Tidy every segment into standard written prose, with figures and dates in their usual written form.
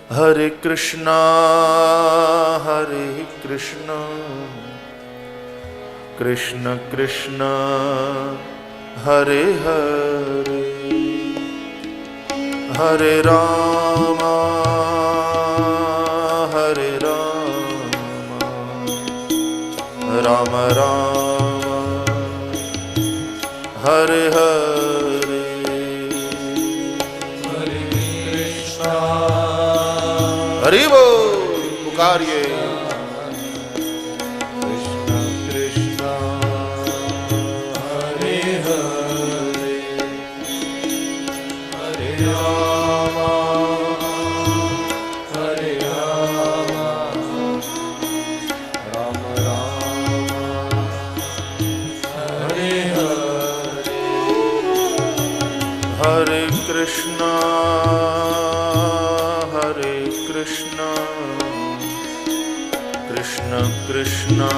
Hare Krishna, Krishna Krishna, Hare Hare, Hare Rama, Rama Rama, Hare Hare, Hare Krishna, Hari बोल पुकारिए। Krishna Krishna, Hare Hare, Hare Rama, Hare Rama, Rama Rama, Hare Hare, Hare Krishna, Krishna Krishna,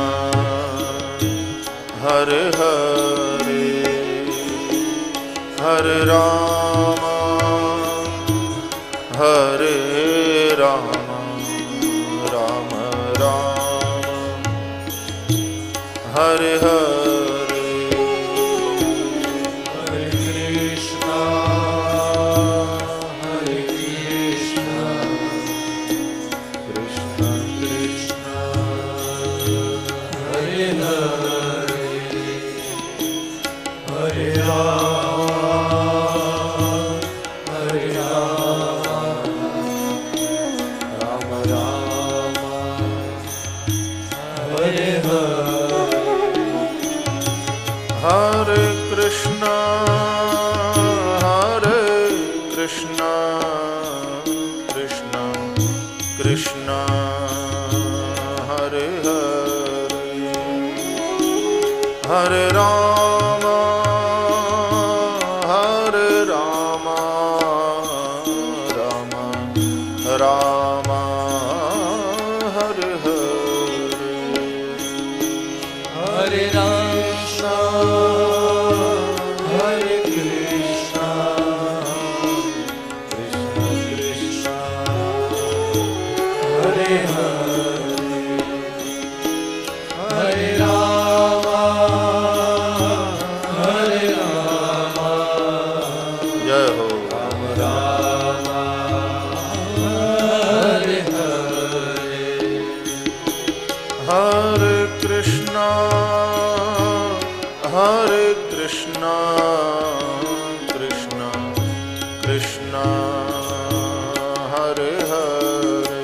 Hare Hare, Hare Rama, Rama Rama, Hare Hare, Hare Krishna, Hare Krishna, Krishna Krishna, Hare Hare, Hare Rama, Hare Rama, Rama Rama, Hare Hare. Hare Krishna, Krishna Krishna, Hare Hare, Hare Rama, Rama Rama, Hare Hare, Hare Krishna, Hare Krishna, Krishna Krishna, Hare Hare, Hare Rama, Hare Rama, जय हो। Rama Rama, Hare Hare, Hare Krishna, Krishna Krishna, Hare Hare,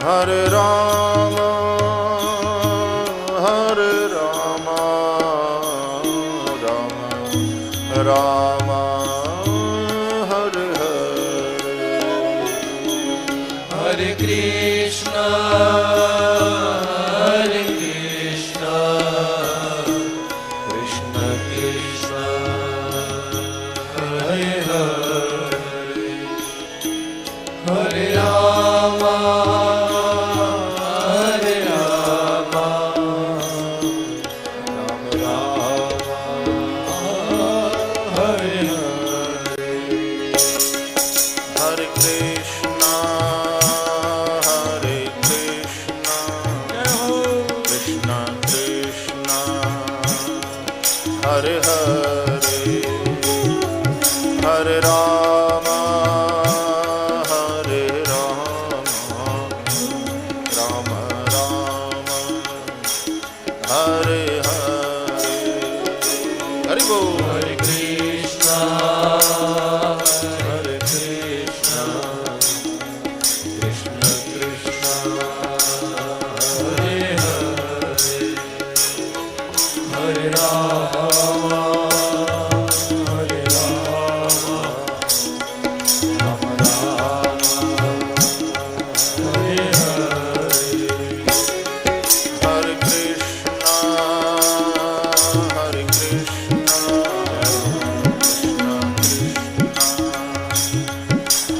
Hare Rama, Rama Hare Hare, Hare Krishna, Krishna Krishna, Hare Hare, Hare Rama, Rama Rama, Hare Hare. Hare Krishna, Krishna Krishna, Hare Hare, Hare Rama, Rama Rama, Hare Hare, Hare Bol. Hare Krishna, Krishna Krishna, Hare Hare, Hare Rama, Rama Rama, Hare Hare, Hare Krishna, Krishna Krishna,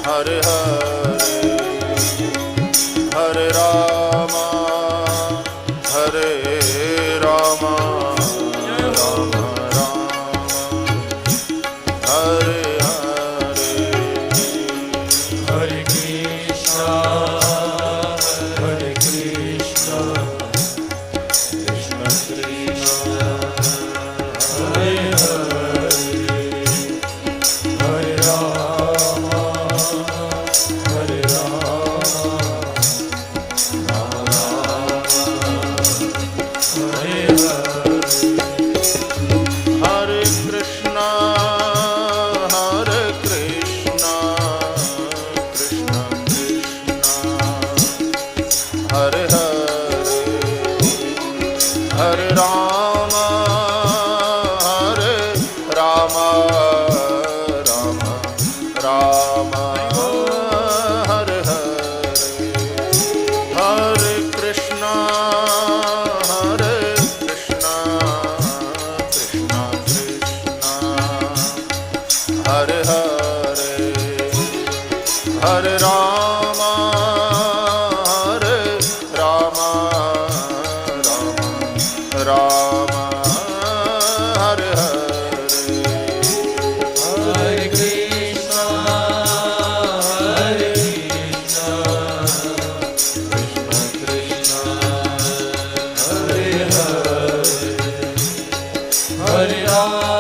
Hare Hare, Hare Rama, Rama Rama, Hare Hare, Hare Krishna, Hare Krishna, Krishna Krishna, Hare Hare, Hare Rama, Hare Rama, Rama Rama, Hare Hare. Hare Krishna, Hare Krishna, Krishna Krishna, Hare Hare, Hare Rama, Hare Rama, Rama Rama, Hare Hare, Hare Krishna, Hare Krishna, Krishna Krishna, Hare Hare, Hare Rama, Hare Rama, Rama Rama, Hare Hare. Hare Krishna, Hare Krishna, Krishna Krishna, Hare Hare, Hare Rama,